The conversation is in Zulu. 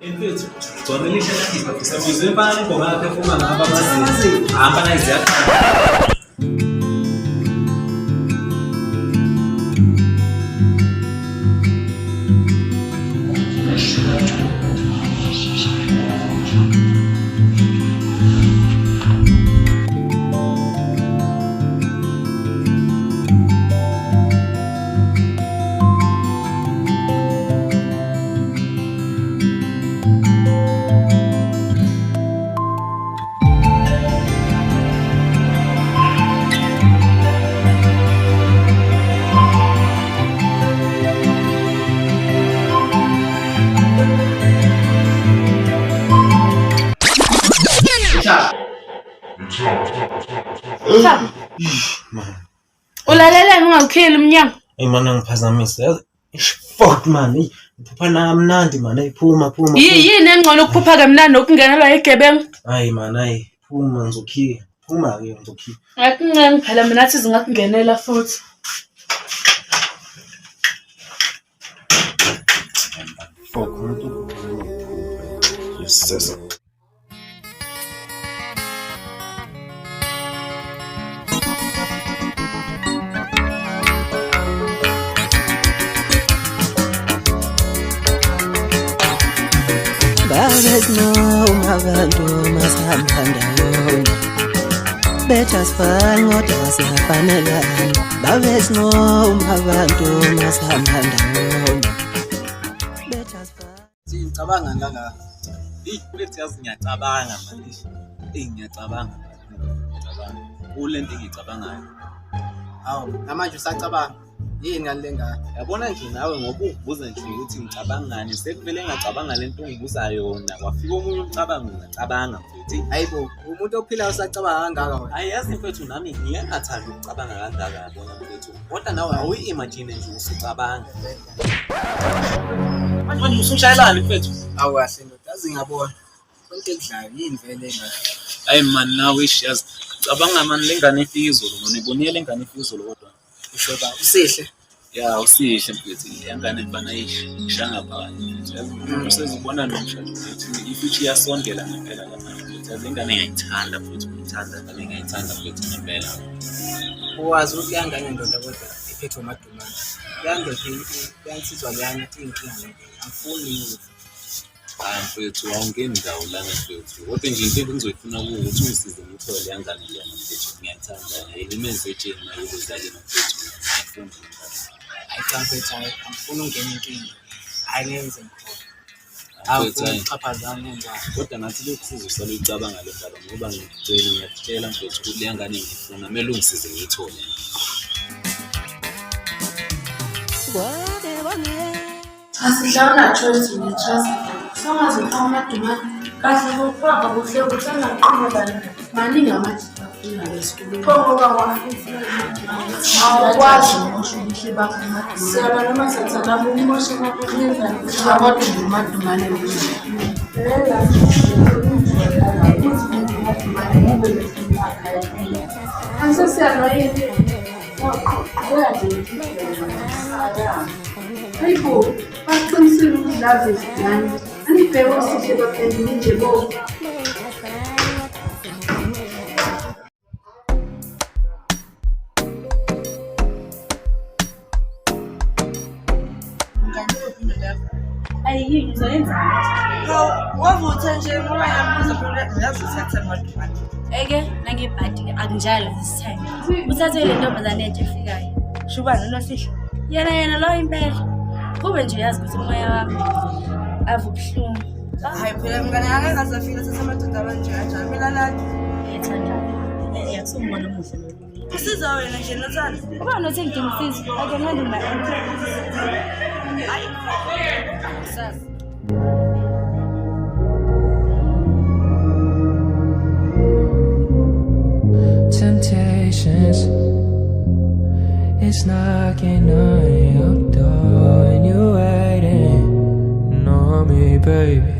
Mfethu, zona lisha lakini sisabizwe pala ingoma yakhe efuma ngaba amazi. Hamba na iziyakhaya. Ulalele ungakheli umnyango. Hey man ngiphazamisa. Fuck man. Iphupha namnandi man. Ayiphuma. Yini engcono ukuphupha kamnandi nokungenelwa igebengu? Hayi man, hayi. Phuma ngizokhiya. Phuma ke ngizokhiya. Akuncane phela mina athi zingakungenela futhi. Fuck umuntu. Yes. Babesinoma abantu masihamba ndawonye betha sifane kodwa siyafanelana babesinoma abantu masihamba ndawonye betha sifane Ngicabanga ngaka. Kulethi yazi ngiyacabanga manje. Ngiyacabanga. Kulento engicabangayo. Hawu, namanje usacabanga. Yini ngalelenga? Yabona nje nawe ngoba ubuza nje ukuthi ngicabangani sekuvele ngacabanga lento ongibuza yona kwafika omunye umcabango ngacabanga mfethu. Hayibo, umuntu ophilayo usacabanga kangaka wena. Ayazi mfethu nami ngiyangathanda ukucabanga kangaka yabona mfethu. Kodwa nawe awuyi-imagine nje usicabanga. Manje usushayelani mfethu? Awu kahle ndoda, azi ngiyabona. Konke ekudlayo yini vele engayo. Hayi man nawe ishiyazi. Cabanga man lengane ifika izolo noma ibonile lengane ifika izolo kodwa. Usho ba usihle? Ya usihle mfethu yangane bana ishanga phakathi. Usezibona nomshado mfethu ifuthi iyasondela ngempela lapha mfethu. Yazi ingane ngiyayithanda mfethu ngiyayithanda mfethu ngempela. Uwazi ukuthi yangane ndoda kodwa iphethwe amadumane. Yangephi yansizwa leyana inkinga angifuni ukuthi mfethu awungeni ndawo lana mfethu. Kodwa nje into engizoyifuna kuwe ukuthi ungisize ngithole yangane leyana mfethu ngiyayithanda. Ilimeze etsheni nayo uzalile mfethu. Ngiyafunda. ayicamfethu angifuni ungena inkinga. Hayi ngenze ngikhona. Awufuni ukuxhaphazana nenjani. Kodwa nathi lokhu sizosala uyicabanga le ndaba ngoba ngiyakutshela mfethu ukuthi le ngane ngifuna kumele ungisize ngiyithole. Asidlala choice ne-trust. Songazi amadumane. Kahle ngokuhamba kuhle ukuthi angaqhubekana. Maningi amajita afuna esikoleni. Ngoba wafuna awukwazi ukusho bakho amadumane. Siyaba noma senzaka umoshe ngakuyenza abantu amadumane Hayibo, baqinisile ukudlala izingane. Anibheke usihle baphendule nje bo. Ayini uzoyenza? Wavutha nje ngoba yabuza phela yazi uthatha amadumane. Eke nangebhadi akunjalo this time. Uthathe le ntombazane entsha efikayo. Shubana nosihle. Yena lo impela. Kube nje yazi ukuthi umoya wami avubuhlungu. Hayi phela mngane angeke azafika uthatha amadoda abanje kanjani. Mina lana Ethandana. Yakusungona umuhle lo. usiza wena nje nothanda. Uba nothi ngidingifisa ake ngandi my own. Hayi. Sasa. Temptations it's knocking on your door and you're waiting on me, baby.